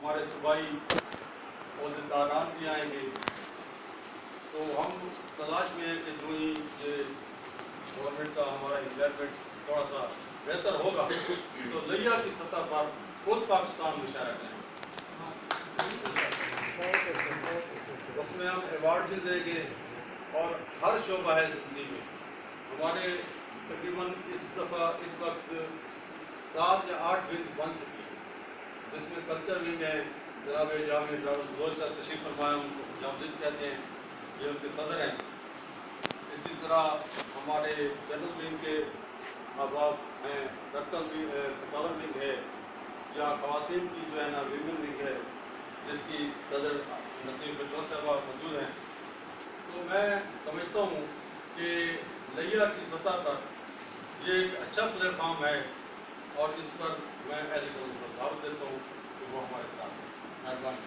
ہمارے صوبائی عہدیداران بھی آئیں گے، تو ہم تلاش میں ہیں کہ جو ہی یہ گورنمنٹ کا ہمارا انوائرمنٹ تھوڑا سا بہتر ہوگا تو لیا کی سطح پر خود پاکستان مشاہرہ کریں گے، اس میں ہم ایوارڈ بھی دیں گے، اور ہر شعبہ ہے زندگی میں ہمارے تقریباً اس دفعہ اس وقت 7 یا 8 ونگز بن چکی ہیں، جس میں کلچر ونگ ہے، جناب جامع ڈاکٹر صاحب تشریف فرمایا، ان کو جامزد کہتے ہیں، یہ ان کے صدر ہیں۔ اسی طرح ہمارے جنرل ونگ کے احباب ہیں، سکالر ونگ ہے، یا خواتین کی جو ہے نا ویمن ونگ ہے، جس کی صدر نسیم بچوں صاحبہ موجود ہیں۔ تو میں سمجھتا ہوں کہ لیا کی سطح پر یہ ایک اچھا پلیٹ فارم ہے، اور اس پر میں ایز اے کونسلر دعوت دیتا ہوں کہ وہ ہمارے ساتھ ہیں۔ مہربانی۔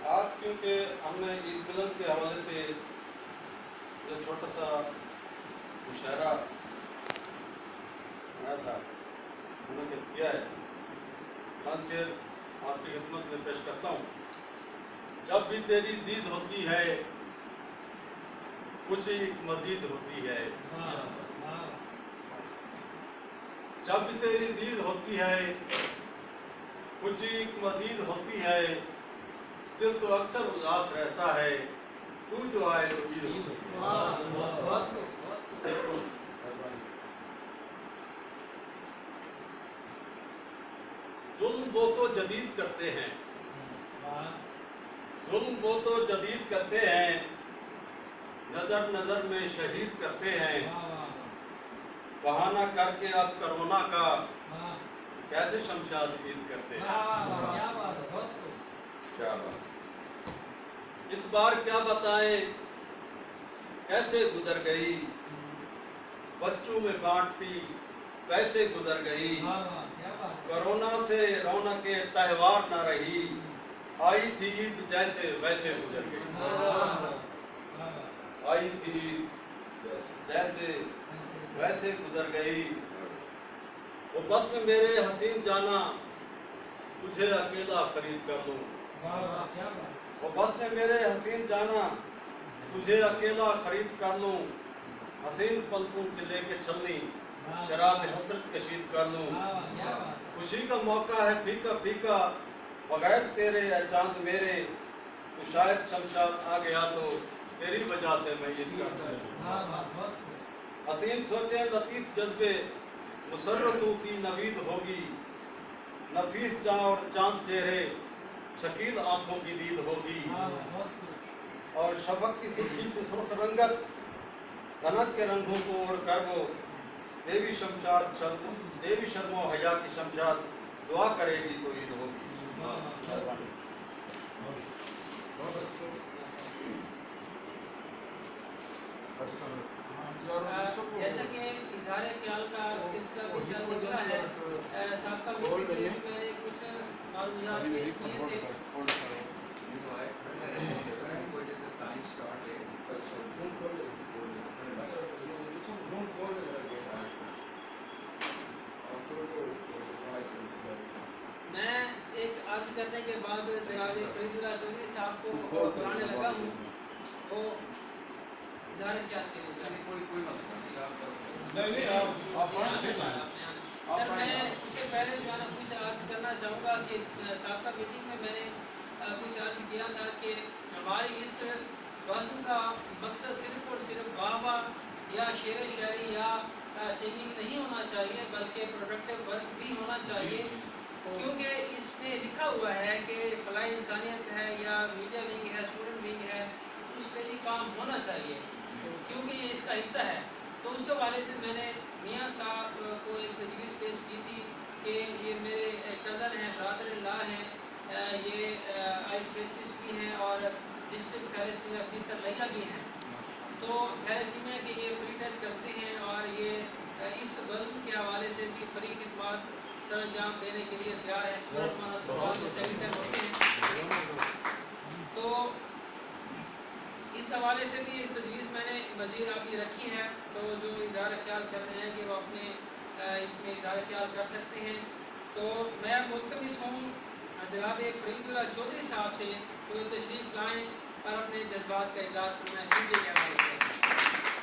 آج کیونکہ ہم نے عید فلم کے حوالے سے جو چھوٹا سا مشاعرہ بنایا تھا منعقد کیا ہے، شیر آپ کی خدمت میں پیش کرتا ہوں۔ جب بھی تیری دید ہوتی ہے کچھ ایک مزید ہوتی ہے، جب بھی تیری دید ہوتی ہے کچھ ایک مزید ہوتی ہے، دل تو اکثر اداس رہتا ہے، تو جو آئے تو عید ہوتی ہے۔ ظلم وہ تو جدید کرتے ہیں، ظلم وہ تو جدید کرتے ہیں، نظر نظر میں شہید کرتے ہیں، بہانہ کر کے اب کرونا کا کیسے شمشاد عید کرتے ہیں۔ اس بار کیا بتائیں کیسے گزر گئی، بچوں میں بانٹتی کیسے گزر گئی، کرونا سے رونق تہوار نہ رہی، آئی تھی عید جیسے ویسے گزر گئی، آئی تھی عید جیسے ویسے گزر گئی، وہ بس میں میرے حسین جانا تجھے اکیلا خرید کر لوں، وہ بس میں میرے حسین جانا تجھے اکیلا خرید کر لوں، حسین پلکوں کے لے کے چھلنی شراب حسرت کشید کر لوں، خوشی کا موقع ہے پھیکا پھیکا بغیر تیرے اے چاند میرے، تو شاید شمشاد آ گیا تو تیری وجہ سے میں عید کرتا ہوں۔ حسین سوچیں لطیف جذبے مسرتوں کی نوید ہوگی، نفیس جاں اور چاند چہرے شکیل آنکھوں کی دید ہوگی، اور شفق کی سرخی سے سرخ رنگت دھنک کے رنگوں کو اوڑھ کر وہ دیوی شرم و حیا کی شمشاد دعا کرے گی تو عید ہوگی۔ جیسا کہ اظہار خیال کا سلسلہ بھی چل رہا ہے، سابقہ میٹنگ میں میں نے کچھ معلومات پیش کیے تھے۔ میں ایک عرض کرنے کے بعد جناب فرید اللہ چودھری صاحب کو بلانے لگا ہوں، وہ اظہار خیال کے لیے سر میں اس سے پہلے جو ہے نا کچھ عرض کرنا چاہوں گا کہ سابقہ میٹنگ میں میں نے کچھ عرض کیا تھا کہ ہماری اس بحث کا مقصد صرف اور صرف واہ واہ یا شعر شاعری یا سنگنگ نہیں ہونا چاہیے، بلکہ پروڈکٹیو ورک بھی ہونا چاہیے، کیونکہ اس میں لکھا ہوا ہے کہ فلاح انسانیت ہے یا میڈیا ونگ ہے، اسٹوڈنٹ ونگ ہے، اس پہ بھی کام ہونا چاہیے کیونکہ یہ اس کا حصہ ہے۔ تو اس حوالے سے میں نے میاں صاحب کو ایک تجویز پیش کی تھی کہ یہ میرے کزن ہیں، برادر اللہ ہیں، یہ آئی اسپیشلسٹ بھی ہیں اور ڈسٹرکٹ تھیلیسیمیا آفیسر لیا بھی ہیں، تو تھیلیسیمیا کے یہ فری ٹیسٹ کرتے ہیں اور یہ اس بزم کے حوالے سے بھی فری خدمات سر انجام دینے کے لیے تیار ہے، اسٹوڈنٹ مانس میں سیکرٹری ہوتے ہیں۔ تو اس حوالے سے بھی ایک تجویز میں نے مزید آپ کی رکھی ہے، تو جو اظہار خیال کر رہے ہیں کہ وہ اپنے اس میں اظہار خیال کر سکتے ہیں۔ تو میں ملتمس ہوں جناب فرید اللہ چودھری صاحب سے کہ وہ تشریف لائیں اور اپنے جذبات کا اظہار کرنا ہے۔